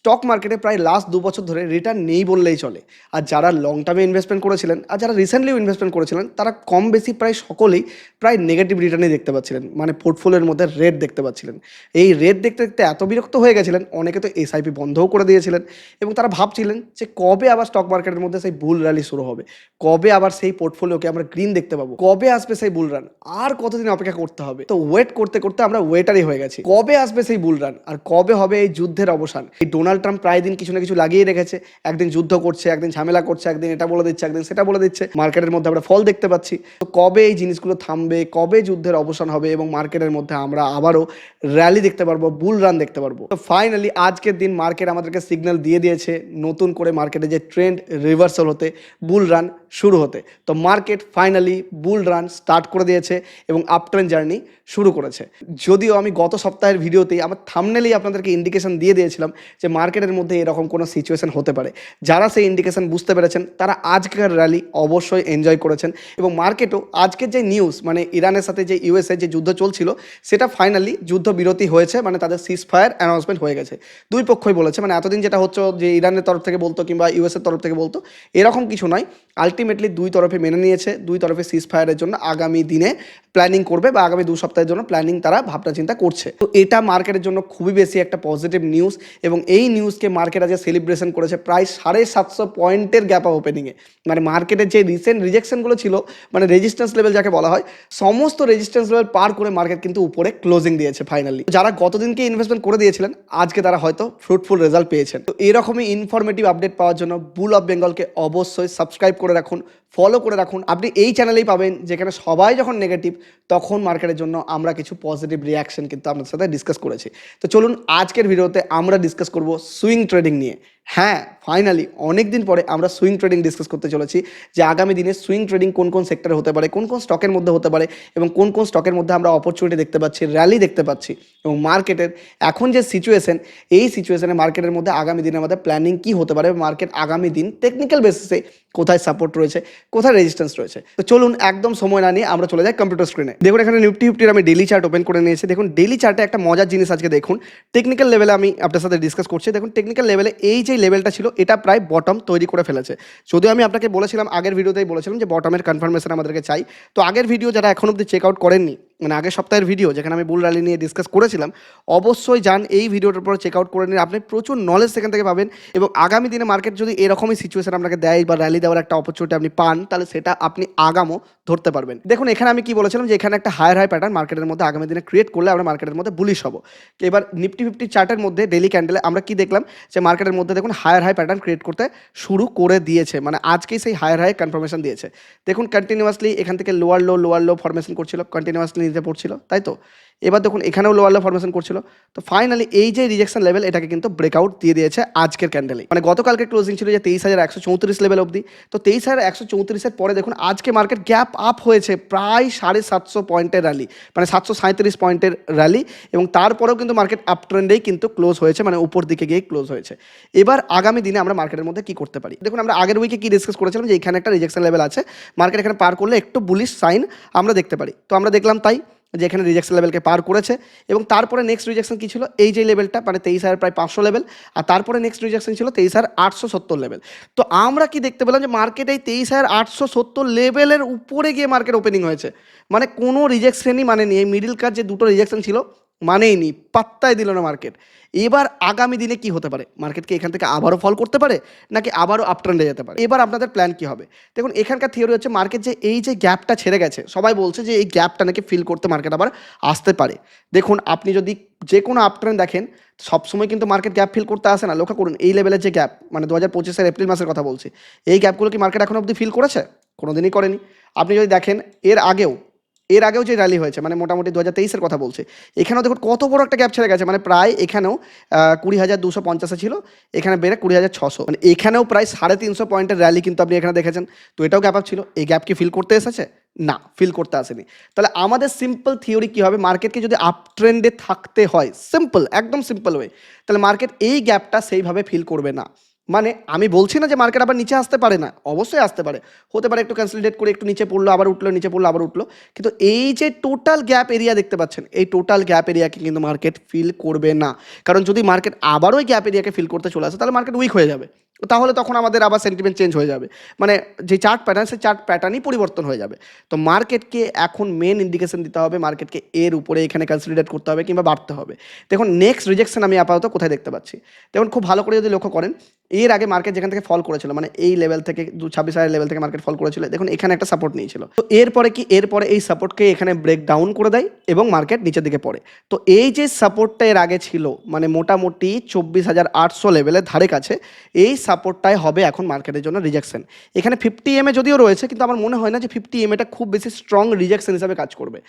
Stock মার্কেটে প্রায় last 2 বছর ধরে রিটার্ন নেই বললেই চলে। আর যারা লং টার্মে ইনভেস্টমেন্ট করেছিলেন আর যারা রিসেন্টলিও ইনভেস্টমেন্ট করেছিলেন তারা কম বেশি প্রায় সকলেই প্রায় নেগেটিভ রিটার্নই দেখতে পাচ্ছিলেন, মানে পোর্টফোলিওর মধ্যে রেড দেখতে পাচ্ছিলেন। এই রেড দেখতে দেখতে এত বিরক্ত হয়ে গেছিলেন, অনেকে তো এসআইপি বন্ধও করে দিয়েছিলেন এবং তারা ভাবছিলেন যে কবে আবার স্টক মার্কেটের মধ্যে সেই বুল র্যালি শুরু হবে, কবে আবার সেই পোর্টফোলিওকে আমরা গ্রিন দেখতে পাবো, কবে আসবে সেই বুল রান, আর কতদিন অপেক্ষা করতে হবে। তো ওয়েট করতে করতে আমরা ওয়েটারই হয়ে গেছি, কবে আসবে সেই বুল রান আর কবে হবে এই যুদ্ধের অবসান। এই ডোনাল্ড ট্রাম্প প্রায় দিন কিছু না কিছু লাগিয়ে রেখেছে, একদিন যুদ্ধ করছে, একদিন ঝামেলা করছে, একদিন এটা বলে দিচ্ছে, একদিন সেটা বলে দিচ্ছে, মার্কেটের মধ্যে আমরা ফল দেখতে পাচ্ছি। তো কবে এই জিনিসগুলো থামবে, কবে যুদ্ধের অবসান হবে এবং মার্কেটের মধ্যে আমরা আবারও র্যালি দেখতে পারবো, বুল রান দেখতে পারবো। তো ফাইনালি আজকের দিন মার্কেট আমাদেরকে সিগন্যাল দিয়ে দিয়েছে নতুন করে মার্কেটে যে ট্রেন্ড রিভার্সাল হতে, বুল রান শুরু হতে। তো মার্কেট ফাইনালি বুল রান স্টার্ট করে দিয়েছে এবং আপ ট্রেন্ড জার্নি শুরু করেছে। যদিও আমি গত সপ্তাহের ভিডিওতেই আমার থাম্বনেলেই আপনাদেরকে ইন্ডিকেশন দিয়ে দিয়েছিলাম যে মার্কেটের মধ্যে এরকম কোনো সিচুয়েশন হতে পারে। যারা সেই ইন্ডিকেশন বুঝতে পেরেছেন তারা আজকের র্যালি অবশ্যই এনজয় করেছেন এবং মার্কেটও আজকের যে নিউজ, মানে ইরানের সাথে যে ইউএসএ যে যুদ্ধ চলছিল সেটা ফাইনালি যুদ্ধ বিরতি হয়েছে, মানে তাদের সিজ ফায়ার অ্যানাউন্সমেন্ট হয়ে গেছে। দুই পক্ষই বলেছে, মানে এতদিন যেটা হচ্ছে যে ইরানের তরফ থেকে বলতো কিংবা ইউএসএর তরফ থেকে বলতো, এরকম কিছু নয়। আলটিমেটলি দুই তরফে মেনে নিয়েছে, দুই তরফে সিজ ফায়ারের জন্য আগামী দিনে প্ল্যানিং করবে বা আগামী 2 সপ্তাহের জন্য প্ল্যানিং তারা ভাবনা চিন্তা করছে। তো এটা মার্কেটের জন্য খুবই বেশি একটা পজিটিভ নিউজ এবং এই নিউজকে মার্কেট আজকে সেলিব্রেশন করেছে প্রায় 750 পয়েন্টের গ্যাপ আপ ওপেনিংয়ে। মানে মার্কেটের যে রিসেন্ট রিজেকশনগুলো ছিল, মানে রেজিস্ট্যান্স লেভেল যাকে বলা হয়, সমস্ত রেজিস্ট্যান্স লেভেল পার করে মার্কেট কিন্তু উপরে ক্লোজিং দিয়েছে ফাইনালি। যারা গতদিনকে ইনভেস্টমেন্ট করে দিয়েছিলেন আজকে তারা হয়তো ফ্রুটফুল রেজাল্ট পেয়েছেন। তো এরকমই ইনফরমেটিভ আপডেট পাওয়ার জন্য বুল অফ বেঙ্গলকে অবশ্যই সাবস্ক্রাইব করে রাখুন, ফলো করে রাখুন। আপনি এই চ্যানেলেই পাবেন যেখানে সবাই যখন নেগেটিভ তখন মার্কেটের জন্য আমরা কিছু পজিটিভ রিয়াকশন কিন্তু আপনাদের সাথে ডিসকাস করেছি। তো চলুন আজকের ভিডিওতে আমরা ডিসকাস করব সুইং ট্রেডিং নিয়ে। হ্যাঁ, ফাইনালি অনেক দিন পরে আমরা সুইং ট্রেডিং ডিসকাস করতে চলেছি যে আগামী দিনে সুইং ট্রেডিং কোন কোন সেক্টরে হতে পারে, কোন কোন স্টকের মধ্যে হতে পারে এবং কোন কোন স্টকের মধ্যে আমরা অপরচুনিটি দেখতে পাচ্ছি, র্যালি দেখতে পাচ্ছি এবং মার্কেটের এখন যে সিচুয়েশন, এই সিচুয়েশনে মার্কেটের মধ্যে আগামী দিনে আমাদের প্ল্যানিং কি হতে পারে, মার্কেট আগামী দিন টেকনিক্যাল বেসিসে কোথায় সাপোর্ট রয়েছে, কোথায় রেজিস্ট্যান্স রয়েছে। তো চলুন একদম সময় না নিয়ে আমরা চলে যাই কম্পিউটার স্ক্রিনে। দেখুন এখানে নিফটি ফিফটির আমি ডেলি চার্ট ওপেন করে নিয়েছি। দেখুন ডেলি চার্টে একটা মজার জিনিস আজকে দেখুন, টেকনিক্যাল লেভেলে আমি আপনার সাথে ডিসকাস করছি। দেখুন টেকনিক্যাল লেভেলে এই যে লেভেলটা ছিল এটা প্রায় বটম তৈরি করে ফেলেছে। যদিও আমি আপনাকে বলেছিলাম, আগের ভিডিওতেই বলেছিলাম যে বটমের কনফার্মেশন আমাদেরকে চাই। তো আগের ভিডিও যারা এখন অব্দি চেক আউট করেননি, মানে আগের সপ্তাহের ভিডিও যেখানে আমি বুল র্যালি নিয়ে ডিসকাস করেছিলাম, অবশ্যই যান এই ভিডিওটার পর চেক আউট করে নিন। আপনি প্রচুর নলেজ সেখান থেকে পাবেন এবং আগামী দিনে মার্কেট যদি এরকমই সিচুয়েশন আপনাকে দেয় বা র্যালি দেওয়ার একটা অপরচুনিটি আপনি পান, তাহলে সেটা আপনি আগামও ধরতে পারবেন। দেখুন এখানে আমি কি বলেছিলাম যে এখানে একটা হায়ার হাই প্যাটার্ন মার্কেটের মধ্যে আগামী দিনে ক্রিয়েট করলে আমরা মার্কেটের মধ্যে বুলিশ হব। এবার নিফটি ফিফটি চার্টের মধ্যে ডেলি ক্যান্ডেলে আমরা কি দেখলাম যে মার্কেটের মধ্যে দেখুন হায়ার হাই প্যাটার্ন ক্রিয়েট করতে শুরু করে দিয়েছে, মানে আজকেই সেই হায়ার হাই কনফার্মেশন দিয়েছে। দেখুন কন্টিনিউয়াসলি এখান থেকে লোয়ার লো ফরমেশন করছিল, কন্টিনিউয়াসলি নিচে পড়ছিল, তাই তো। এবার দেখুন এখানেও লোয়ার লো ফরমেশন করছিল। তো ফাইনালি এই যে রিজেকশন লেভেল এটাকে কিন্তু ব্রেকআউট দিয়ে দিয়েছে আজকের ক্যান্ডেলে। মানে গতকালকে ক্লোজিং ছিল যে 23,134 লেভেল অবধি। তো 23,134-এর পরে দেখুন আজকে মার্কেট গ্যাপ আপ হয়েছে প্রায় 750 পয়েন্টের র্যালি, মানে 737 পয়েন্টের র্যালি এবং তারপরেও কিন্তু মার্কেট আপ ট্রেন্ডেই কিন্তু ক্লোজ হয়েছে, মানে উপর দিকে গিয়ে ক্লোজ হয়েছে। এবার আগামী দিনে আমরা মার্কেটের মধ্যে কি করতে পারি, দেখুন আমরা আগের উইকে কি ডিসকাস করেছিলাম যে এখানে একটা রিজেকশন লেভেল আছে, মার্কেট এখানে পার করলে একটু বুলিশ সাইন আমরা দেখতে পারি। তো আমরা দেখলাম তাই যে এখানে রিজেকশন লেভেলকে পার করেছে এবং তারপরে নেক্সট রিজেকশন কি ছিল, এই যে লেভেলটা মানে 23,500 লেভেল, আর তারপরে নেক্সট রিজেকশন ছিল 23,870 লেভেল। তো আমরা কি দেখতে পেলাম যে মার্কেট এই 23,870 লেভেলের উপরে গিয়ে মার্কেট ওপেনিং হয়েছে, মানে কোনো রিজেকশনই মানে নেই। মিডিল কার যে দুটো রিজেকশন ছিল মানেই নি, পাত্তাই দিল না মার্কেট। এবার আগামী দিনে কি হতে পারে, মার্কেটকে এখান থেকে আবারও ফল করতে পারে নাকি আবারও আপ ট্রেন্ডে যেতে পারে, এবার আপনাদের প্ল্যান কি হবে। দেখুন এখানকার থিওরি হচ্ছে মার্কেট যে এই যে গ্যাপটা ছেড়ে গেছে, সবাই বলছে যে এই গ্যাপটা নাকি ফিল করতে মার্কেট আবার আসতে পারে। দেখুন আপনি যদি যে কোনো আপ ট্রেন্ড দেখেন সবসময় কিন্তু মার্কেট গ্যাপ ফিল করতে আসে না। লক্ষ্য করুন এই লেভেলের যে গ্যাপ, মানে 2025-এর এপ্রিল মাসের কথা বলছি, এই গ্যাপগুলো কি মার্কেট এখন অবধি ফিল করেছে? কোনোদিনই করেনি। আপনি যদি দেখেন এর আগেও যে র্যালি হয়েছে, মানে মোটামুটি 2023-এর কথা বলছে, এখানেও দেখুন কত বড় একটা গ্যাপ ছেড়ে গেছে, মানে প্রায় এখানেও 20,250 ছিল, এখানে বেড়ে 20,600, মানে এখানেও প্রায় 350 পয়েন্টের র্যালি কিন্তু আপনি এখানে দেখেছেন। তো এটাও গ্যাপ আপ ছিল, এই গ্যাপ কি ফিল করতে এসেছে? না, ফিল করতে আসেনি। তাহলে আমাদের সিম্পল থিওরি কী হবে, মার্কেটকে যদি আপ ট্রেন্ডে থাকতে হয়, সিম্পল একদম সিম্পল ওয়ে, তাহলে মার্কেট এই গ্যাপটা সেইভাবে ফিল করবে না। মানে আমি বলছি না যে মার্কেট আবার নিচে আসতে পারে না, অবশ্যই আসতে পারে, হতে পারে একটু কনসলিডেট করে একটু নিচে পড়লো আবার উঠলো, নিচে পড়লো আবার উঠলো, কিন্তু এই যে টোটাল গ্যাপ এরিয়া দেখতে পাচ্ছেন, এই টোটাল গ্যাপ এরিয়াকে কিন্তু মার্কেট ফিল করবে না। কারণ যদি মার্কেট আবারও ওই গ্যাপ এরিয়াকে ফিল করতে চলে আসে তাহলে মার্কেট উইক হয়ে যাবে, তাহলে তখন আমাদের আবার সেন্টিমেন্ট চেঞ্জ হয়ে যাবে, মানে যে চার্ট প্যাটার্ন সেই চার্ট প্যাটার্নই পরিবর্তন হয়ে যাবে। তো মার্কেটকে এখন মেন ইন্ডিকেশন দিতে হবে, মার্কেটকে এর উপরে এখানে কনসলিডেট করতে হবে কিংবা বাড়তে হবে। দেখুন নেক্সট রিজেকশন আমি আপাতত কোথায় দেখতে পাচ্ছি, দেখুন খুব ভালো করে যদি লক্ষ্য করেন, এর আগে মার্কেট যেখান থেকে ফল করেছিল, মানে এই লেভেল থেকে 26,000 লেভেল থেকে মার্কেট ফল করেছিল, দেখুন এখানে একটা সাপোর্ট নিয়েছিল, তো এরপরে কি, এরপরে এই সাপোর্টকে এখানে ব্রেক ডাউন করে দেয় এবং মার্কেট নিচের দিকে পড়ে। তো এই যে সাপোর্টটা এর আগে ছিল, মানে মোটামুটি 24,800 লেভেলের ধারে কাছে, এই সাপোর্টটাই হবে এখন মার্কেটের জন্য রিজেকশন। এখানে 50 এমএ যদিও রয়েছে, কিন্তু আমার মনে হয় না যে 50 এমএটা খুব বেশি স্ট্রং রিজেকশন হিসাবে কাজ করবে।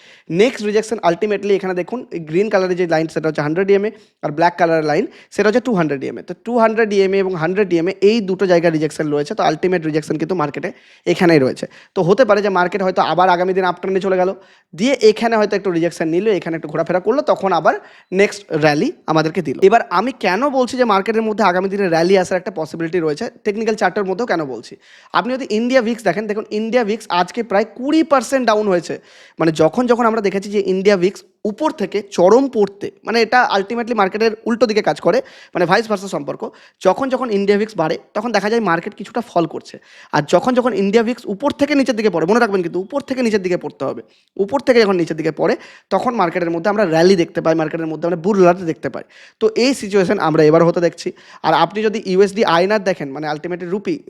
নেক্সট রিজেকশন আলটিমেটলি এখানে দেখুন গ্রিন কালারের যে লাইন সেটা হচ্ছে 100 ইএমএ, আর ব্ল্যাক কালারের লাইন সেটা হচ্ছে 200 ইএমএ। তো 200 ইএমএ এবং 100 ইএমএ এই দুটো জায়গায় রিজেকশন রয়েছে, তো আলটিমেট রিজেকশন কিন্তু মার্কেটে এখানেই রয়েছে। তো হতে পারে যে মার্কেট হয়তো আবার আগামী দিন আপট্রেন্ডে চলে গেল, দিয়ে এখানে হয়তো একটু রিজেকশন নিল, এখানে একটু ঘোরাফেরা করলো, তখন আবার নেক্সট র্যালি আমাদেরকে দিল। এবার আমি কেন বলছি যে মার্কেটের মধ্যে আগামী দিনে র্যালি আসার একটা পসিবিলিটি রয়েছে, টেকনিক্যাল চার্টের মধ্যেও কেন বলছি, আপনি যদি ইন্ডিয়া ভিক্স দেখেন, দেখুন ইন্ডিয়া ভিক্স আজকে প্রায় 20% ডাউন হয়েছে। মানে যখন যখন আমরা দেখেছি যে ইন্ডিয়া ভিক্স উপর থেকে চরম পড়তে, মানে এটা আলটিমেটলি মার্কেটের উল্টো দিকে কাজ করে, মানে ভাইস ভার্সা সম্পর্ক, যখন যখন ইন্ডিয়া ভিক্স বাড়ে তখন দেখা যায় মার্কেট কিছুটা ফল করছে, আর যখন যখন ইন্ডিয়া ভিক্স উপর থেকে নিচের দিকে পড়ে, মনে রাখবেন কিন্তু উপর থেকে নিচের দিকে পড়তে হবে, উপর থেকে যখন নিচের দিকে পড়ে তখন মার্কেটের মধ্যে আমরা র্যালি দেখতে পাই, মার্কেটের মধ্যে আমরা বুল রান দেখতে পাই। তো এই সিচুয়েশন আমরা এবার হতে দেখছি। আর আপনি যদি ইউএসডি আইনার দেখেন, মানে আলটিমেটলি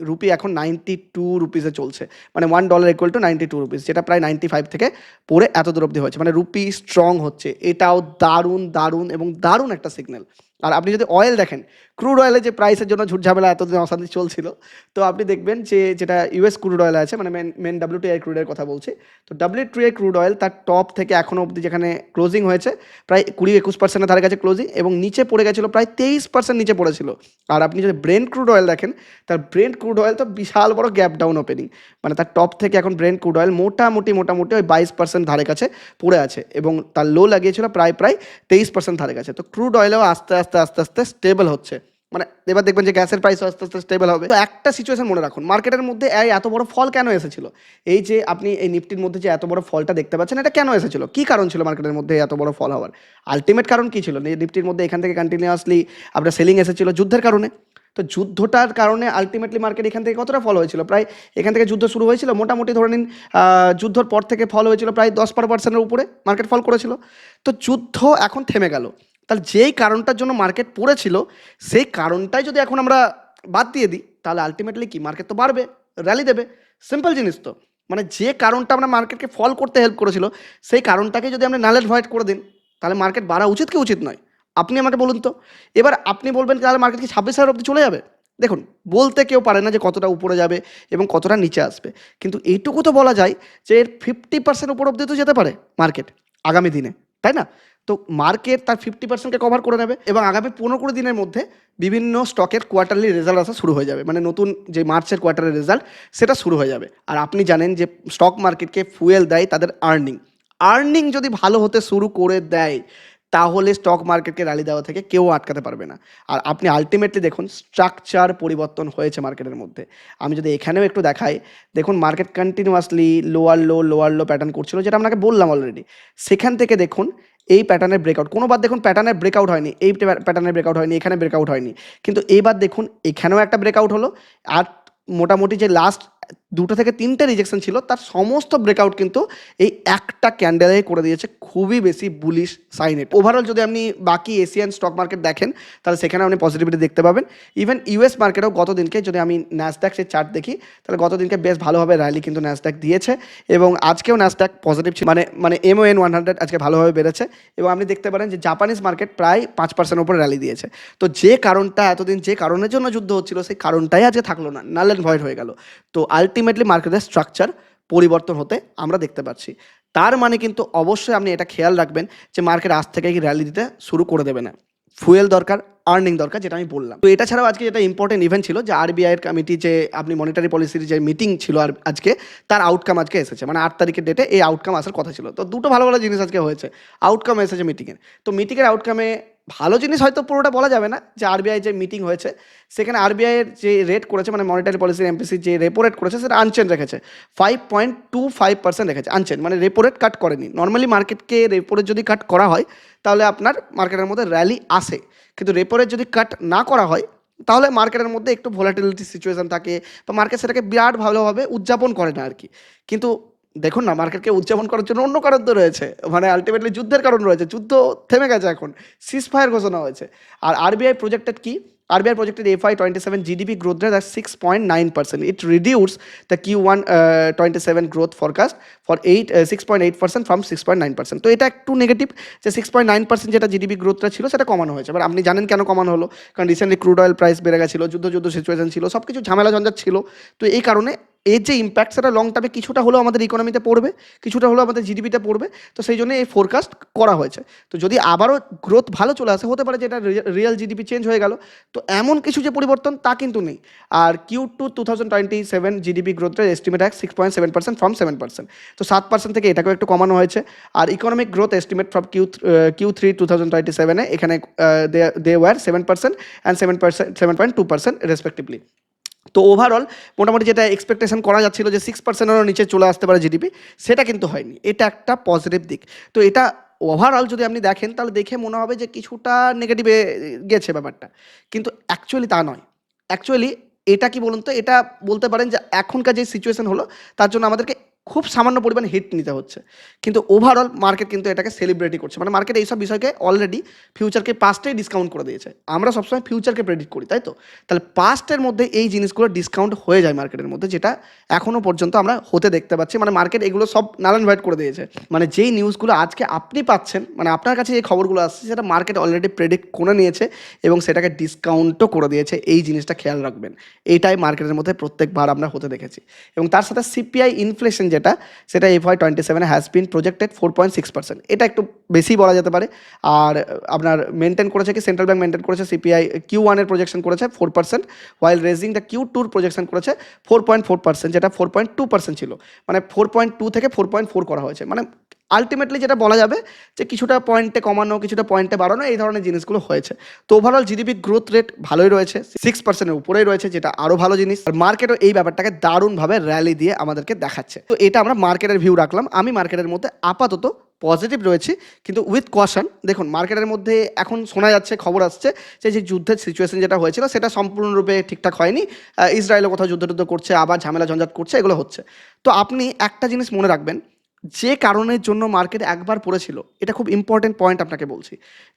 রুপি এখন 92 রুপিসে চলছে, মানে $1 ইকুয়াল টু 92 রুপিস, যেটা প্রায় 95 থেকে পড়ে এত দূর অব্দি হয়েছে, মানে রুপি স্ট্রং হচ্ছে, এটাও দারুণ দারুণ এবং দারুণ একটা সিগন্যাল। আর আপনি যদি অয়েল দেখেন, ক্রুড অয়েলের যে প্রাইসের জন্য ঝুটঝামেলা এতদিন অশান্তি চলছিল, তো আপনি দেখবেন যে যেটা ইউএস ক্রুড অয়েল আছে, মানে মেন WTI ক্রুডের কথা বলছি, তো WTI ক্রুড অয়েল তার টপ থেকে এখনও অবধি যেখানে ক্লোজিং হয়েছে প্রায় 20-21% ধারে কাছে ক্লোজিং, এবং নিচে পড়ে গেছিলো প্রায় 23% নিচে পড়েছিল। আর আপনি যদি ব্রেন্ট ক্রুড অয়েল দেখেন, তার ব্রেন্ট ক্রুড অয়েল তো বিশাল বড় গ্যাপ ডাউন ওপেনিং, মানে তার টপ থেকে এখন ব্রেন্ট ক্রুড অয়েল মোটামুটি ওই 22% ধারে কাছে পড়ে আছে, এবং তার লো লাগিয়েছিল প্রায় 23% ধারে কাছে। তো ক্রুড অয়েলেও আস্তে আস্তে আস্তে আস্তে স্টেবল হচ্ছে, মানে এবার দেখবেন যে গ্যাসের প্রাইস আস্তে আস্তে স্টেবল হবে। তো একটা সিচুয়েশন মনে রাখুন, মার্কেটের মধ্যে এই এত বড় ফল কেন এসেছিল, এই যে আপনি এই নিফটির মধ্যে যে এত বড় ফলটা দেখতে পাচ্ছেন, এটা কেন এসেছিল, কি কারণ ছিল মার্কেটের মধ্যে এত বড় ফল হওয়ার? আলটিমেট কারণ কি ছিল, নিফটির মধ্যে এখান থেকে কন্টিনিউয়াসলি আপনার সেলিং এসেছিল যুদ্ধের কারণে। তো যুদ্ধটার কারণে আলটিমেটলি মার্কেট এখান থেকে কতটা ফল হয়েছিল, প্রায় এখান থেকে যুদ্ধ শুরু হয়েছিল মোটামুটি ধরে নিন যুদ্ধর পর থেকে ফল হয়েছিল প্রায় 10-12%-এর উপরে মার্কেট ফল করেছিল। তো যুদ্ধ এখন থেমে গেল, তাহলে যেই কারণটার জন্য মার্কেট পড়েছিল সেই কারণটাই যদি এখন আমরা বাদ দিয়ে দিই, তাহলে আলটিমেটলি কি মার্কেট তো বাড়বে, র্যালি দেবে, সিম্পল জিনিস তো। মানে যে কারণটা আমরা মার্কেটকে ফল করতে হেল্প করেছিল সেই কারণটাকে যদি আমরা নালেজ ভয়েড করে দিন, তাহলে মার্কেট বাড়া উচিত কি উচিত নয়? আপনি আমাকে বলুন তো। এবার আপনি বলবেন তাহলে মার্কেট কি 26,000 অব্দি চলে যাবে? দেখুন, বলতে কেউ পারে না যে কতটা উপরে যাবে এবং কতটা নিচে আসবে, কিন্তু এইটুকু তো বলা যায় যে এর 50% উপর অব্দি তো যেতে পারে মার্কেট আগামী দিনে, তাই না? তো মার্কেট তার 50%কে কভার করে নেবে, এবং আগামী 15-20 দিনের মধ্যে বিভিন্ন স্টকের কোয়ার্টারলি রেজাল্ট আসা শুরু হয়ে যাবে, মানে নতুন যে মার্চের কোয়ার্টারের রেজাল্ট সেটা শুরু হয়ে যাবে। আর আপনি জানেন যে স্টক মার্কেটকে ফুয়েল দেয় তাদের আর্নিং যদি ভালো হতে শুরু করে দেয়, তাহলে স্টক মার্কেটকে র্যালি দেওয়া থেকে কেউ আটকাতে পারবে না। আর আপনি আলটিমেটলি দেখুন স্ট্রাকচার পরিবর্তন হয়েছে মার্কেটের মধ্যে। আমি যদি এখানেও একটু দেখাই, দেখুন মার্কেট কন্টিনিউয়াসলি লোয়ার লো প্যাটার্ন করছিল, যেটা আপনাকে বললাম অলরেডি। সেখান থেকে দেখুন এই প্যাটার্নের ব্রেকআউট, কোনোবার দেখুন প্যাটার্নের ব্রেকআউট হয়নি, এই প্যাটার্নের ব্রেকআউট হয়নি, এখানে ব্রেকআউট হয়নি, কিন্তু এইবার দেখুন এখানেও একটা ব্রেকআউট হলো। আর মোটামুটি যে লাস্ট 2 থেকে 3টে রিজেকশন ছিল তার সমস্ত ব্রেকআউট কিন্তু এই একটা ক্যান্ডেলে করে দিয়েছে, খুবই বেশি বুলিশ সাইন। ওভারঅল যদি আপনি বাকি এশিয়ান স্টক মার্কেট দেখেন, তাহলে সেখানে আপনি পজিটিভিটি দেখতে পাবেন। ইভেন ইউএস মার্কেটেও গত দিনকে যদি আমি ন্যাসড্যাক সে চার্ট দেখি, তাহলে গত দিনকে বেশ ভালোভাবে র্যালি কিন্তু ন্যাসড্যাক দিয়েছে, এবং আজকেও ন্যাসড্যাক পজিটিভ ছিল, মানে MON 100 আজকে ভালোভাবে বেড়েছে। এবং আপনি দেখতে পারেন যে জাপানিজ মার্কেট প্রায় 5% উপরে র্যালি দিয়েছে। তো যে কারণটা এতদিন যে কারণের জন্য যুদ্ধ হচ্ছিল সেই কারণটাই আজকে থাকলো না, নাল অ্যান্ড ভয়েড হয়ে গেল। তো আলটিমেটলি মার্কেটের স্ট্রাকচার পরিবর্তন হতে আমরা দেখতে পাচ্ছি। তার মানে কিন্তু অবশ্যই আপনি এটা খেয়াল রাখবেন যে মার্কেট আজ থেকে কি র্যালি দিতে শুরু করে দেবে না, ফুয়েল দরকার, আর্নিং দরকার, যেটা আমি বললাম। তো এটা ছাড়াও আজকে যেটা ইম্পর্টেন্ট ইভেন্ট ছিল, যে RBI এর কমিটি যে আপনি মনিটারি পলিসির যে মিটিং ছিল আর আজকে তার আউটকাম আজকে এসেছে, মানে 8 তারিখের ডেটে এই আউটকাম আসার কথা ছিল। তো দুটো ভালো ভালো জিনিস আজকে হয়েছে, আউটকাম এসেছে মিটিংয়ের। তো মিটিংয়ের আউটকামে ভালো জিনিস হয়তো পুরোটা বলা যাবে না, যে আরবিআই যে মিটিং হয়েছে সেখানে আরবিআই এর যে রেট করেছে, মানে মনিটারি পলিসি এমপিসি যে রেপো রেট করেছে সেটা আনচেঞ্জ রেখেছে, 5.25% রেখেছে আনচেঞ্জ, মানে রেপো রেট কাট করেনি। নর্মালি মার্কেটকে রেপো রেট যদি কাট করা হয় তাহলে আপনার মার্কেটের মধ্যে র্যালি আসে, কিন্তু রেপো রেট যদি কাট না করা হয় তাহলে মার্কেটের মধ্যে একটু ভোলাটিলিটি সিচুয়েশন থাকে, বা মার্কেট সেটাকে বিরাট ভালোভাবে উদযাপন করে না আর কি। কিন্তু দেখুন না, মার্কেটকে উদযাপন করার জন্য অন্য কারণ তো রয়েছে, মানে আলটিমেটলি যুদ্ধের কারণ রয়েছে, যুদ্ধ থেমে গেছে এখন, সিজ ফায়ার ঘোষণা হয়েছে। আর আরবিআই প্রজেক্টেড কি, RBI projected FY27 GDP growth rate at 6.9%. It reduced the Q1 27 growth forecast for 6.8% from 6.9%. তো এটা একটু নেগেটিভ, যে 6.9% যেটা জিডিপি গ্রোথটা ছিল সেটা কমানো হয়েছে। এবার আপনি জানেন কেন কমানো হলো, কারণ রিসেন্টলি ক্রুড অয়েল প্রাইস বেড়ে গেছিলো, যুদ্ধ সিচুয়েশন ছিল, সব কিছু ঝামেলা ঝঞ্ঝাট ছিল। তো এই কারণে এর যে ইম্প্যাক্ট সেটা লং টার্মে কিছুটা হলেও আমাদের ইকোনমিতে পড়বে, কিছুটা হলেও আমাদের জিডিপিতে পড়বে। তো সেই জন্য এই ফোরকাস্ট করা হয়েছে। তো যদি আবারও গ্রোথ ভালো চলে আসে, হতে পারে যে এটা রিয়েল জিডিপি চেঞ্জ হয়ে গেল, তো এমন কিছু যে পরিবর্তন তা কিন্তু নেই। আর Q2 2027 GDP growth rate estimate এক 6.7% ফ্রম 7%, তো 7% থেকে এটাকেও একটু কমানো হয়েছে। আর economic growth estimate from Q3 2027 এখানে দে ওয়ার 7% অ্যান্ড 7.2% রেসপেক্টিভলি। তো ওভারঅল মোটামুটি যেটা এক্সপেকটেশন করা যাচ্ছিল যে 6%-এরও নিচে চলে আসতে পারে জিডিপি, সেটা কিন্তু হয়নি। এটা একটা পজিটিভ দিক। তো এটা ওভারঅল যদি আপনি দেখেন তাহলে দেখে মনে হবে যে কিছুটা নেগেটিভে গেছে ব্যাপারটা, কিন্তু অ্যাকচুয়ালি তা নয়। অ্যাকচুয়ালি এটা কি বলুন তো, এটা বলতে পারেন যে এখনকার যে সিচুয়েশন হলো তার জন্য আমাদেরকে খুব সামান্য পরিমাণ হিট নিতে হচ্ছে, কিন্তু ওভারঅল মার্কেট কিন্তু এটাকে সেলিব্রেটই করছে। মানে মার্কেট এইসব বিষয়কে অলরেডি ফিউচারকে পাস্টেই ডিসকাউন্ট করে দিয়েছে। আমরা সবসময় ফিউচারকে প্রেডিক্ট করি, তাই তো? তাহলে পাস্টের মধ্যে এই জিনিসগুলো ডিসকাউন্ট হয়ে যায় মার্কেটের মধ্যে, যেটা এখনও পর্যন্ত আমরা হতে দেখতে পাচ্ছি। মানে মার্কেট এগুলো সব নাল ভাইট করে দিয়েছে। মানে যেই নিউজগুলো আজকে আপনি পাচ্ছেন, মানে আপনার কাছে যে খবরগুলো আসছে সেটা মার্কেট অলরেডি প্রেডিক্ট করে নিয়েছে এবং সেটাকে ডিসকাউন্টও করে দিয়েছে। এই জিনিসটা খেয়াল রাখবেন, এইটাই মার্কেটের মধ্যে প্রত্যেকবার আমরা হতে দেখেছি। এবং তার সাথে সিপিআই ইনফ্লেশন যেটা, সেটা FY27 হ্যাজ বিন প্রজেক্টেড 4.6%, এটা একটু বেশি বলা যেতে পারে। আর আপনার মেনটেন করেছে কি, সেন্ট্রাল ব্যাংক মেনটেন করেছে সিপিআই Q1 এর প্রজেকশন করেছে 4%, ওয়াইল রেজিং দ্য Q2 প্রজেকশন করেছে 4.4%, যেটা 4.2% ছিল। মানে 4.2 থেকে 4.4 করা হয়েছে। মানে আলটিমেটলি যেটা বলা যাবে যে কিছুটা পয়েন্টে কমানো, কিছুটা পয়েন্টে বাড়ানো, এই ধরনের জিনিসগুলো হয়েছে। তো ওভারঅল জিডিপি গ্রোথ রেট ভালোই রয়েছে, 6%-এর উপরেই রয়েছে, যেটা আরও ভালো জিনিস। আর মার্কেটও এই ব্যাপারটাকে দারুণভাবে র্যালি দিয়ে আমাদেরকে দেখাচ্ছে। তো এটা আমরা মার্কেটের ভিউ রাখলাম। আমি মার্কেটের মধ্যে আপাতত পজিটিভ রয়েছে, কিন্তু উইথ কশন। দেখুন মার্কেটের মধ্যে এখন শোনা যাচ্ছে, খবর আসছে যে যুদ্ধের সিচুয়েশন যেটা হয়েছিল সেটা সম্পূর্ণরূপে ঠিকঠাক হয়নি। ইসরায়েলও কোথাও যুদ্ধ করছে, আবার ঝামেলা ঝঞ্ঝাট করছে, এগুলো হচ্ছে। তো আপনি একটা জিনিস মনে রাখবেন, যে কারণের জন্য মার্কেট একবার পড়েছিল, এটা খুব ইম্পর্টেন্ট পয়েন্ট আপনাকে বলছি,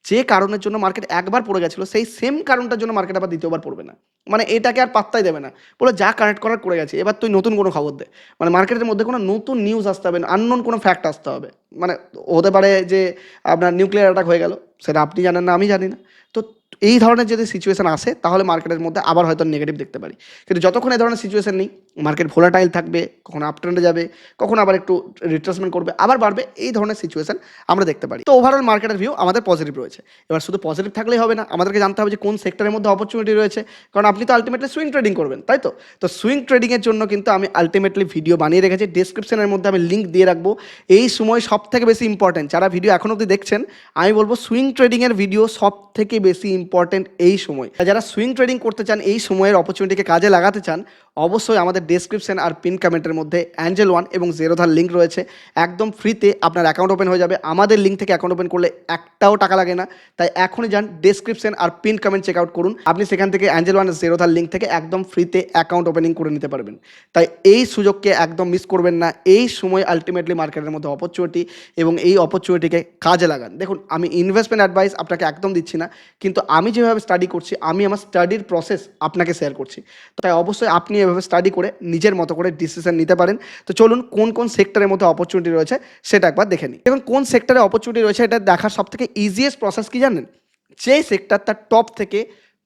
যে কারণের জন্য মার্কেট একবার পড়ে গেছিল সেই সেম কারণটার জন্য মার্কেট আবার দ্বিতীয়বার পড়বে না। মানে এটাকে আর পাত্তাই দেবে না, বলে যা কারেক্ট করার করে গেছে, এবার তুই নতুন কোনো খবর দে। মানে মার্কেটের মধ্যে কোনো নতুন নিউজ আসতে হবে না, আননোন কোনো ফ্যাক্ট আসতে হবে। মানে হতে পারে যে আপনার নিউক্লিয়ার অ্যাটাক হয়ে গেল, সেটা আপনি জানেন না, আমি জানি না। তো এই ধরনের যদি সিচুয়েশন আসে তাহলে মার্কেটের মধ্যে আবার হয়তো নেগেটিভ দেখতে পারি, কিন্তু যতক্ষণ এই ধরনের সিচুয়েশন নেই, মার্কেট ভোলাটাইল থাকবে, কখনো আপ ট্রেন্ডে যাবে, কখনো আবার একটু রিট্রেসমেন্ট করবে, আবার বাড়বে, এই ধরনের সিচুয়েশন আমরা দেখতে পারি। তো ওভারঅল মার্কেটের ভিউ আমাদের পজিটিভ রয়েছে। এবার শুধু পজিটিভ থাকলেই হবে না, আমাদেরকে জানতে হবে যে কোন সেক্টরের মধ্যে অপরচুনিটি রয়েছে, কারণ আপনি তো আলটিমেটলি সুইং ট্রেডিং করবেন, তাই তো? তো সুইং ট্রেডিংয়ের জন্য কিন্তু আমি আলটিমেটলি ভিডিও বানিয়ে রেখেছি, ডিসক্রিপশনের মধ্যে আমি লিঙ্ক দিয়ে রাখবো। এই সময় সব থেকে বেশি ইম্পর্টেন্ট, যারা ভিডিও এখন অবধি দেখছেন, আমি বলবো সুইং ট্রেডিংয়ের ভিডিও সব থেকে বেশি ইম্পর্টেন্ট এই সময়। যারা সুইং ট্রেডিং করতে চান, এই সময়ের অপরচুনিটিকে কাজে লাগাতে চান, অবশ্যই আমাদের ডেসক্রিপশন আর পিন কমেন্টের মধ্যে অ্যাঞ্জেল ওয়ান এবং জেরোধার লিঙ্ক রয়েছে। একদম ফ্রিতে আপনার অ্যাকাউন্ট ওপেন হয়ে যাবে। আমাদের লিঙ্ক থেকে অ্যাকাউন্ট ওপেন করলে একটাও টাকা লাগে না। তাই এখনই যান, ডেসক্রিপশন আর পিন কমেন্ট চেক আউট করুন। আপনি সেখান থেকে অ্যাঞ্জেল ওয়ান আর জেরোধার লিঙ্ক থেকে একদম ফ্রিতে অ্যাকাউন্ট ওপেনিং করে নিতে পারবেন। তাই এই সুযোগকে একদম মিস করবেন না। এই সময় আলটিমেটলি মার্কেটের মধ্যে অপরচুনিটি, এবং এই অপরচুনিটিকে কাজে লাগান। দেখুন আমি ইনভেস্টমেন্ট অ্যাডভাইস আপনাকে একদম দিচ্ছি না, কিন্তু আমি যেভাবে স্টাডি করছি, আমি আমার স্টাডির প্রসেস আপনাকে শেয়ার করছি। তাই অবশ্যই আপনি এভাবে স্টাডি করে নিজের মতো করে ডিসিশন নিতে পারেন। তো চলুন কোন কোন সেক্টরের মধ্যে অপরচুনিটি রয়েছে সেটা একবার দেখে নিই। এবং কোন সেক্টরে অপরচুনিটি রয়েছে এটা দেখার সব থেকে ইজিয়েস্ট প্রসেস কি জানেন? যেই সেক্টর তার টপ থেকে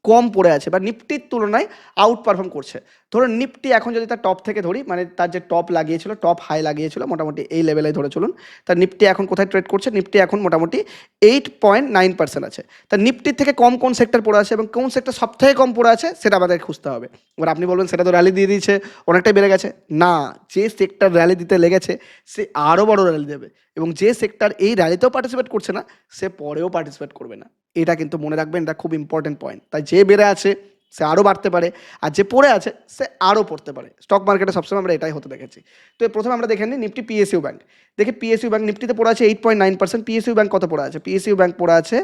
কম পড়ে আছে বা নিফটির তুলনায় আউট পারফর্ম করছে। ধরুন নিফটি এখন যদি তার টপ থেকে ধরি, মানে তার যে টপ লাগিয়েছিল, টপ হাই লাগিয়েছিল মোটামুটি এই লেভেলে ধরে চলুন, তার নিফটি এখন কোথায় ট্রেড করছে? নিফটি এখন মোটামুটি 8.9% আছে। তার নিফটির থেকে কম কোন সেক্টর পড়ে আছে এবং কোন সেক্টর সব থেকে কম পড়ে আছে সেটা আমাদের খুঁজতে হবে। এবার আপনি বলবেন সেটা তো র্যালি দিয়ে দিয়েছে, অনেকটাই বেড়ে গেছে। না, যে সেক্টর র্যালি দিতে লেগেছে সে আরও বড় র্যালি দেবে। এবং যে সেক্টর এই র্যালিতেও পার্টিসিপেট করছে না সে পরেও পার্টিসিপেট করবে না। এটা কিন্তু মনে রাখবেন, এটা খুব ইম্পর্টেন্ট পয়েন্ট। তাই যে বেড়ে আছে সে আরও বাড়তে পারে, আর যে পড়ে আছে সে আরও পড়তে পারে। স্টক মার্কেটে সবসময় আমরা এটাই হতে দেখেছি। তো প্রথমে আমরা দেখে নিই নিফটি পিএসইউ ব্যাংক। দেখে পিএসইউ ব্যাংক নিফটিতে পড়ে আছে 8.9%। পিএসইউ ব্যাংক কত পড়ে আছে? পিএসইউ ব্যাংক পড়ে আছে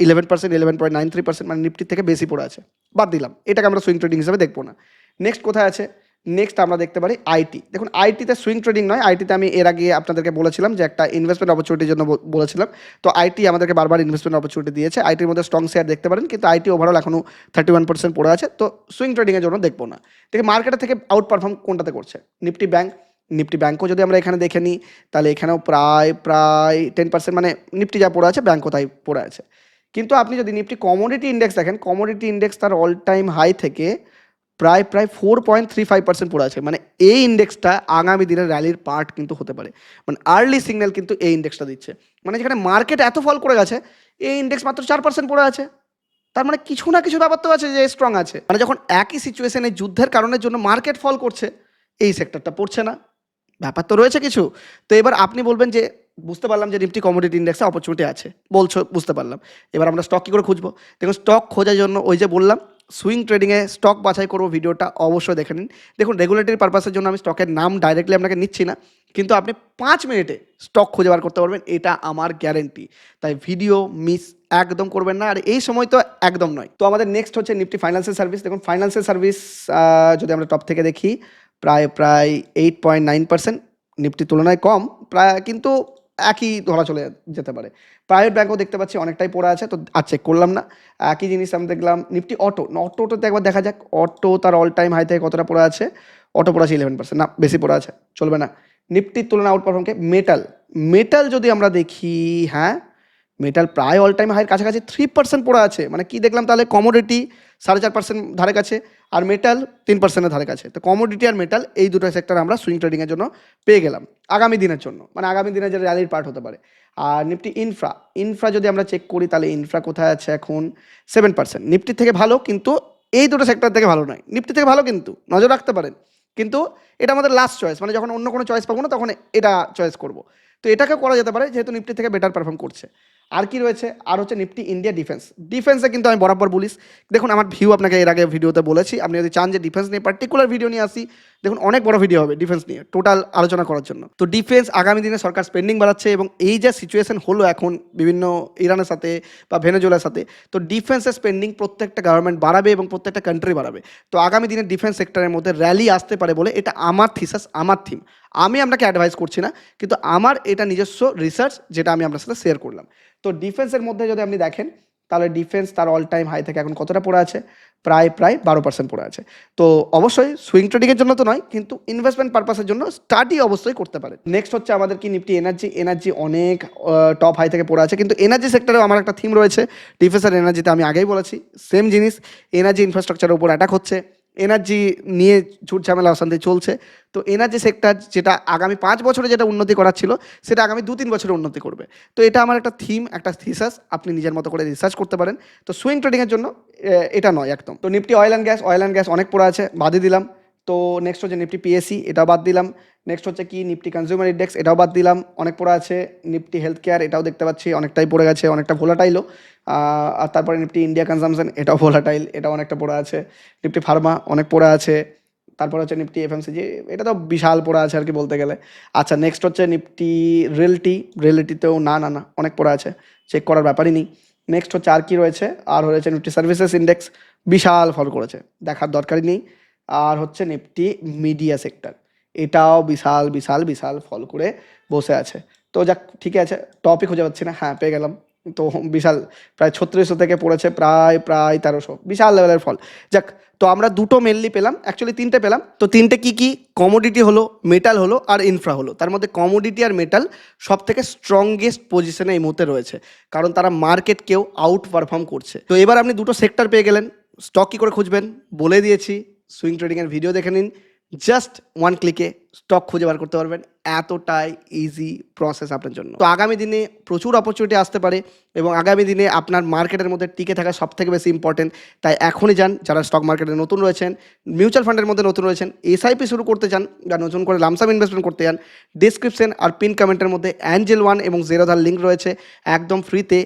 11%, 11.93%, মানে নিফটির থেকে বেশি পড়ে আছে। বাদ দিলাম, এটাকে আমরা সুইং ট্রেডিং হিসেবে দেখবো না। নেক্সট কোথায় আছে? নেক্সট আমরা দেখতে পারি আইটি। দেখুন আইটিতে সুইং ট্রেডিং নয়, আইটিতে আমি এর আগে আপনাদেরকে বলেছিলাম যে একটা ইনভেস্টমেন্ট অপরচুনিটির জন্য বলেছিলাম। তো আইটি আমাদেরকে বারবার ইনভেস্টমেন্ট অপরচুনিটি দিয়েছে। আইটির মধ্যে স্ট্রং শেয়ার দেখতে পারেন, কিন্তু আইটি ওভারঅল এখনও 31% পড়ে আছে। তো সুইং ট্রেডিংয়ের জন্য দেখবো না। দেখে মার্কেটের থেকে আউট পারফর্ম কোনটাতে করছে? Nifty bank. নিফটি ব্যাংকও যদি আমরা এখানে দেখে নিই তাহলে এখানেও প্রায় 10%, মানে নিফটি যা পড়ে আছে ব্যাংকও তাই পড়ে আছে। কিন্তু আপনি যদি নিফটি কমোডিটি ইন্ডেক্স দেখেন, কমোডিটি ইন্ডেক্স তার অল টাইম হাই থেকে প্রায় 4.35% পড়ে আছে। মানে এই ইন্ডেক্সটা আগামী দিনের র্যালির পার্ট কিন্তু হতে পারে, মানে আর্লি সিগন্যাল কিন্তু এই ইন্ডেক্সটা দিচ্ছে। মানে যেখানে মার্কেট এত ফল করে গেছে, এই ইন্ডেক্স মাত্র 4% পড়ে আছে। তার মানে কিছু না কিছু ব্যাপার তো আছে যে স্ট্রং আছে। মানে যখন একই সিচুয়েশনে যুদ্ধের কারণের জন্য মার্কেট ফল করছে, এই সেক্টরটা পড়ছে না, ব্যাপার তো রয়েছে কিছু। তো এবার আপনি বলবেন যে বুঝতে পারলাম যে নিফটি কমোডিটি ইন্ডেক্সে অপরচুনিটি আছে, বলছো বুঝতে পারলাম। এবার আমরা স্টক কী করে খুঁজবো? দেখুন স্টক খোঁজার জন্য ওই যে বললাম সুইং ট্রেডিংয়ে স্টক বাছাই করবো, ভিডিওটা অবশ্যই দেখে নিন। দেখুন রেগুলেটরি পারপাসের জন্য আমি স্টকের নাম ডাইরেক্টলি আপনাকে নিচ্ছি না, কিন্তু আপনি 5 মিনিটে স্টক খুঁজে বার করতে পারবেন, এটা আমার গ্যারেন্টি। তাই ভিডিও মিস একদম করবেন না, আর এই সময় তো একদম নয়। তো আমাদের নেক্সট হচ্ছে নিফটি ফাইন্যান্সিয়াল সার্ভিস। দেখুন ফাইন্যান্সিয়াল সার্ভিস যদি আমরা টপ থেকে দেখি প্রায় 8.9%, নিফটির তুলনায় কম প্রায়, কিন্তু একই ধরা চলে যেতে পারে। প্রাইভেট ব্যাংকও দেখতে পাচ্ছি অনেকটাই পড়ে আছে, তো আর চেক করলাম না। একই জিনিস আমি দেখলাম নিফটি অটোতে একবার দেখা যাক। অটো তার অল টাইম হাই থেকে কতটা পড়ে আছে? অটো পড়ে আছে 11%, না বেশি পড়ে আছে, চলবে না। নিফটির তুলনায় আউট পারফর্মকে মেটাল যদি আমরা দেখি, হ্যাঁ মেটাল প্রায় অল টাইম হাইয়ের কাছাকাছি 3% পড়ে আছে। মানে কি দেখলাম তাহলে? কমোডিটি 4.5% ধারে কাছে, আর মেটাল 3%-এর ধারে কাছে। তো কমোডিটি আর মেটাল এই দুটো সেক্টর আমরা সুইং ট্রেডিংয়ের জন্য পেয়ে গেলাম আগামী দিনের জন্য, মানে আগামী দিনের যে র্যালির পার্ট হতে পারে। আর নিফটি ইনফ্রা যদি আমরা চেক করি তাহলে ইনফ্রা কোথায় আছে এখন? 7%। নিফটির থেকে ভালো, কিন্তু এই দুটো সেক্টর থেকে ভালো নয়। নিফটি থেকে ভালো, কিন্তু নজর রাখতে পারেন। কিন্তু এটা আমাদের লাস্ট চয়েস, মানে যখন অন্য কোনো চয়েস পাবো না তখন এটা চয়েস করব। তো এটাকে করা যেতে পারে যেহেতু নিফটি থেকে বেটার পারফর্ম করছে। আর কি রয়েছে? আর হচ্ছে নিফটি ইন্ডিয়া ডিফেন্সে কিন্তু আমি বরাবর বলিস। দেখুন আমার ভিউ আপনাকে এর আগে ভিডিওতে বলেছি, আপনি যদি চান যে ডিফেন্স নিয়ে পার্টিকুলার ভিডিও নিয়ে আসি, দেখুন অনেক বড় ভিডিও হবে ডিফেন্স নিয়ে টোটাল আলোচনা করার জন্য। তো ডিফেন্স আগামী দিনে সরকার স্পেন্ডিং বাড়াচ্ছে, এবং এই যে সিচুয়েশন হলো এখন বিভিন্ন ইরানের সাথে বা ভেনেজুয়েলার সাথে, তো ডিফেন্সের স্পেন্ডিং প্রত্যেকটা গভর্নমেন্ট বাড়াবে এবং প্রত্যেকটা কান্ট্রি বাড়াবে। তো আগামী দিনে ডিফেন্স সেক্টরের মধ্যে র্যালি আসতে পারে বলে, এটা আমার থিসাস, আমার থিম। আমি আপনাকে অ্যাডভাইস করছি না, কিন্তু আমার এটা নিজস্ব রিসার্চ যেটা আমি আপনার সাথে শেয়ার করলাম। তো ডিফেন্সের মধ্যে যদি আপনি দেখেন তাহলে ডিফেন্স তার অল টাইম হাই থেকে এখন কতটা পড়ে আছে? প্রায় 12% পড়ে আছে। তো অবশ্যই সুইং ট্রেডিংয়ের জন্য তো নয়, কিন্তু ইনভেস্টমেন্ট পারপাসের জন্য স্টাডি অবশ্যই করতে পারে। নেক্সট হচ্ছে আমাদের কি নিফটি এনার্জি অনেক টপ হাই থেকে পড়ে আছে, কিন্তু এনার্জি সেক্টরেও আমার একটা থিম রয়েছে। ডিফেন্স আর এনার্জিতে আমি আগেই বলেছি সেম জিনিস, এনার্জি ইনফ্রাস্ট্রাকচারের উপর অ্যাটাক হচ্ছে, এনার্জি নিয়ে ঝুট ঝামেলা অশান্তি চলছে। তো এনার্জি সেক্টর যেটা আগামী 5 বছরে যেটা উন্নতি করার ছিল সেটা আগামী 2-3 বছরে উন্নতি করবে। তো এটা আমার একটা থিম, একটা থিসাস, আপনি নিজের মতো করে রিসার্চ করতে পারেন। তো সুইং ট্রেডিংয়ের জন্য এটা নয় একদম। তো নিফটি অয়েল অ্যান্ড গ্যাস অনেক পড়ে আছে, বাদই দিলাম। তো নেক্সট হচ্ছে নিফটি পিএসসি, এটাও বাদ দিলাম। নেক্সট হচ্ছে কি নিফটি কনজিউমার ইন্ডেক্স, এটাও বাদ দিলাম, অনেক পড়ে আছে। নিফটি হেলথ কেয়ার, এটাও দেখতে পাচ্ছি অনেকটাই পড়ে গেছে, অনেকটা ভোলাটাইলও। আর তারপরে নিফটি ইন্ডিয়া কনজামশন, এটাও ভোলাটাইল, এটাও অনেকটা পড়ে আছে। নিফটি ফার্মা অনেক পড়ে আছে। তারপর হচ্ছে নিফটি এফএমসিজি, এটা তো বিশাল পড়ে আছে আর কি বলতে গেলে। আচ্ছা নেক্সট হচ্ছে নিফটি রিয়েলটিতেও না অনেক পড়ে আছে, চেক করার ব্যাপারই নেই। নেক্সট হচ্ছে আর কি রয়েছে? আর হয়েছে নিফটি সার্ভিসেস ইন্ডেক্স, বিশাল ফল করেছে, দেখার দরকারই নেই। আর হচ্ছে নিফটি মিডিয়া সেক্টর, এটাও বিশাল বিশাল বিশাল ফল করে বসে আছে। তো যাক ঠিক আছে, টপিক খুঁজে পাচ্ছি না, হ্যাঁ পেয়ে গেলাম। তো বিশাল প্রায় 3600 থেকে পড়েছে প্রায় 1300, বিশাল লেভেলের ফল। যাক, তো আমরা দুটো মেনলি পেলাম, অ্যাকচুয়ালি 3টে পেলাম। তো 3টে কি? কমোডিটি হলো, মেটাল হলো, আর ইনফ্রা হলো। তার মধ্যে কমোডিটি আর মেটাল সব থেকে স্ট্রংগেস্ট পজিশনে এই মুহূর্তে রয়েছে, কারণ তারা মার্কেটকেও আউট পারফর্ম করছে। তো এবার আপনি দুটো সেক্টর পেয়ে গেলেন। স্টক কী করে খুঁজবেন বলে দিয়েছি, সুইং ট্রেডিংয়ের ভিডিও দেখে নিন, জাস্ট ওয়ান ক্লিকে স্টক খুঁজে বার করতে পারবেন। এতটাই ইজি প্রসেস আপনার জন্য। তো আগামী দিনে প্রচুর অপরচুনিটি আসতে পারে এবং আগামী দিনে আপনার মার্কেটের মধ্যে টিকে থাকা সবথেকে বেশি ইম্পর্টেন্ট। তাই এখনই যান, যারা স্টক মার্কেটে নতুন রয়েছেন, মিউচুয়াল ফান্ডের মধ্যে নতুন রয়েছেন, এসআইপি শুরু করতে চান বা নতুন করে লামসাম ইনভেস্টমেন্ট করতে চান, ডিসক্রিপশন আর পিন কমেন্টের মধ্যে অ্যাঞ্জেল ওয়ান এবং জেরোধার লিঙ্ক রয়েছে, একদম ফ্রিতে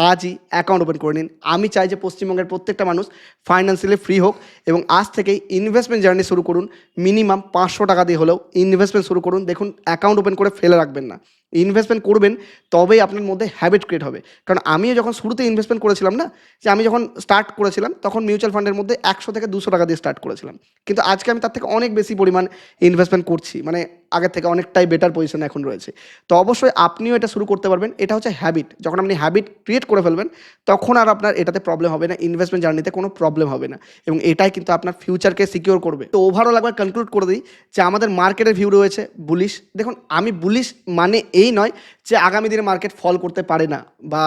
আজই অ্যাকাউন্ট ওপেন করে নিন। আমি চাই যে পশ্চিমবঙ্গের প্রত্যেকটা মানুষ ফাইন্যান্সিয়ালি ফ্রি হোক এবং আজ থেকেই ইনভেস্টমেন্ট জার্নি শুরু করুন। মিনিমাম 500 টাকা দিয়ে হলেও ইনভেস্টমেন্ট শুরু করুন। দেখুন, অ্যাকাউন্ট ওপেন করে ফেলে রাখবেন না, ইনভেস্টমেন্ট করবেন, তবেই আপনার মধ্যে হ্যাবিট ক্রিয়েট হবে। কারণ আমিও যখন শুরুতে ইনভেস্টমেন্ট করেছিলাম না, যে আমি যখন স্টার্ট করেছিলাম তখন মিউচুয়াল ফান্ডের মধ্যে 100 থেকে 200 টাকা দিয়ে স্টার্ট করেছিলাম, কিন্তু আজকে আমি তার থেকে অনেক বেশি পরিমাণ ইনভেস্টমেন্ট করছি, মানে আগের থেকে অনেকটাই বেটার পজিশনে এখন রয়েছে। তো অবশ্যই আপনিও এটা শুরু করতে পারবেন। এটা হচ্ছে হ্যাবিট। যখন আপনি হ্যাবিট ক্রিয়েট করে ফেলবেন তখন আর আপনার এটাতে প্রবলেম হবে না, ইনভেস্টমেন্ট জার্নিতে কোনো প্রবলেম হবে না এবং এটাই কিন্তু আপনার ফিউচারকে সিকিওর করবে। তো ওভারঅল একবার কনক্লুড করে দিই যে আমাদের মার্কেটের ভিউ রয়েছে বুলিশ। দেখুন, আমি বুলিশ মানে এই নয় যে আগামী দিনে মার্কেট ফল করতে পারে না, বা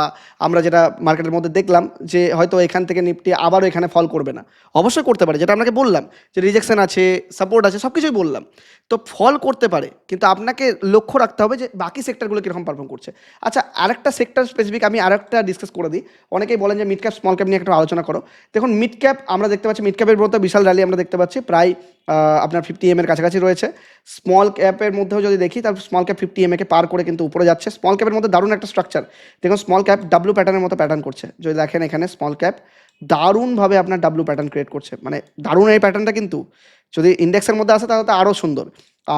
আমরা যেটা মার্কেটের মধ্যে দেখলাম যে হয়তো এখান থেকে নিফটি আবারও এখানে ফল করবে না। অবশ্যই করতে পারে, যেটা আপনাকে বললাম যে রিজেকশন আছে, সাপোর্ট আছে, সব কিছুই বললাম। তো ফল করতে পারে, কিন্তু আপনাকে লক্ষ্য রাখতে হবে যে বাকি সেক্টরগুলো কীরকম পারফর্ম করছে। আচ্ছা, আরেকটা সেক্টর স্পেসিফিক আমি আরেকটা ডিসকাস করে দিই। অনেকেই বলেন যে মিড ক্যাপ স্মল ক্যাপ নিয়ে একটা আলোচনা করো। দেখুন, মিড ক্যাপ আমরা দেখতে পাচ্ছি, মিড ক্যাপের মধ্যে বিশাল র্যালি আমরা দেখতে পাচ্ছি, প্রায় আপনার 50 এর কাছাকাছি রয়েছে। স্মল ক্যাপের মধ্যেও যদি দেখি, তার স্মল ক্যাপ 50 কে পার করে কিন্তু উপরে যাচ্ছে। স্মল ক্যাপের মধ্যে দারুণ একটা স্ট্রাকচার। দেখুন, স্মল ক্যাপ ডাব্লু প্যাটার্নের মতো প্যাটার্ন করছে। যদি দেখেন এখানে স্মল ক্যাপ দারুণভাবে আপনার ডাব্লু প্যাটার্ন ক্রিয়েট করছে, মানে দারুণ এই প্যাটার্নটা। কিন্তু যদি ইন্ডেক্সের মধ্যে আসে তাহলে তো আরও সুন্দর।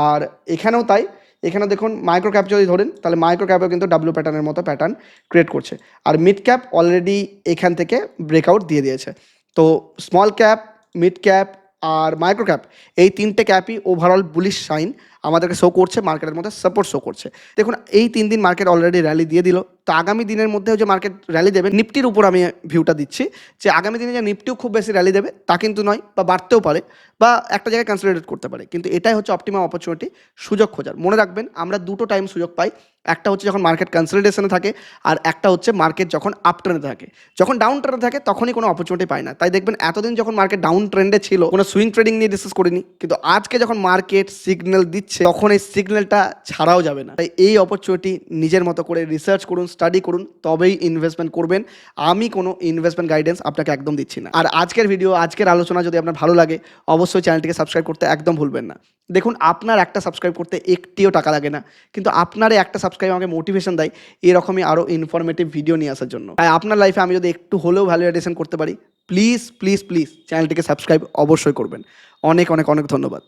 আর এখানেও তাই, এখানে দেখুন মাইক্রো ক্যাপ যদি ধরেন তাহলে মাইক্রো ক্যাপেও কিন্তু ডাব্লু প্যাটার্নের মতো প্যাটার্ন ক্রিয়েট করছে। আর মিড ক্যাপ অলরেডি এখান থেকে ব্রেকআউট দিয়ে দিয়েছে। তো স্মল ক্যাপ, মিড ক্যাপ আর মাইক্রো ক্যাপ, এই তিনটে ক্যাপই ওভারঅল বুলিশ সাইন আমাদেরকে শো করছে, মার্কেটের মধ্যে সাপোর্ট শো করছে। দেখুন, এই 3 দিন মার্কেট অলরেডি র্যালি দিয়ে দিল। তো আগামী দিনের মধ্যেও যে মার্কেট র্যালি দেবে, নিফটির উপর আমি ভিউটা দিচ্ছি যে আগামী দিনে যে নিফটিও খুব বেশি র্যালি দেবে তা কিন্তু নয়, বা বাড়তেও পারে, বা একটা জায়গায় কনসলিডেট করতে পারে। কিন্তু এটাই হচ্ছে অপটিমাম অপরচুনিটি, সুযোগ খোঁজার। মনে রাখবেন, আমরা দুটো টাইম সুযোগ পাই। একটা হচ্ছে যখন মার্কেট কনসলিডেশনে থাকে, আর একটা হচ্ছে মার্কেট যখন আপ ট্রেন্ডে থাকে। যখন ডাউন ট্রেন্ডে থাকে তখনই কোনো অপরচুনিটি পায় না। তাই দেখবেন এতদিন যখন মার্কেট ডাউন ট্রেন্ডে ছিল, কোনো সুইং ট্রেডিং নিয়ে ডিসকাস করিনি, কিন্তু আজকে যখন মার্কেট সিগন্যাল দিচ্ছে তখন এই সিগন্যালটা ছাড়াও যাবে না। তাই এই অপরচুনিটি নিজের মতো করে রিসার্চ করুন, স্টাডি করুন, তবেই ইনভেস্টমেন্ট করবেন। আমি কোনো ইনভেস্টমেন্ট গাইডেন্স আপনাকে একদম দিচ্ছি না। আর আজকের ভিডিও, আজকের আলোচনা যদি আপনার ভালো লাগে, অবশ্যই চ্যানেলটিকে সাবস্ক্রাইব করতে একদম ভুলবেন না। দেখুন, আপনার একটা সাবস্ক্রাইব করতে একটিও টাকা লাগে না, কিন্তু আপনার এই একটা সাবস্ক্রাইব আমাকে মোটিভেশন দেয় এরকমই আরও ইনফরমেটিভ ভিডিও নিয়ে আসার জন্য। তাই আপনার লাইফে আমি যদি একটু হলেও ভ্যালু এডিশন করতে পারি, প্লিজ প্লিজ প্লিজ চ্যানেলটিকে সাবস্ক্রাইব অবশ্যই করবেন। অনেক অনেক অনেক ধন্যবাদ।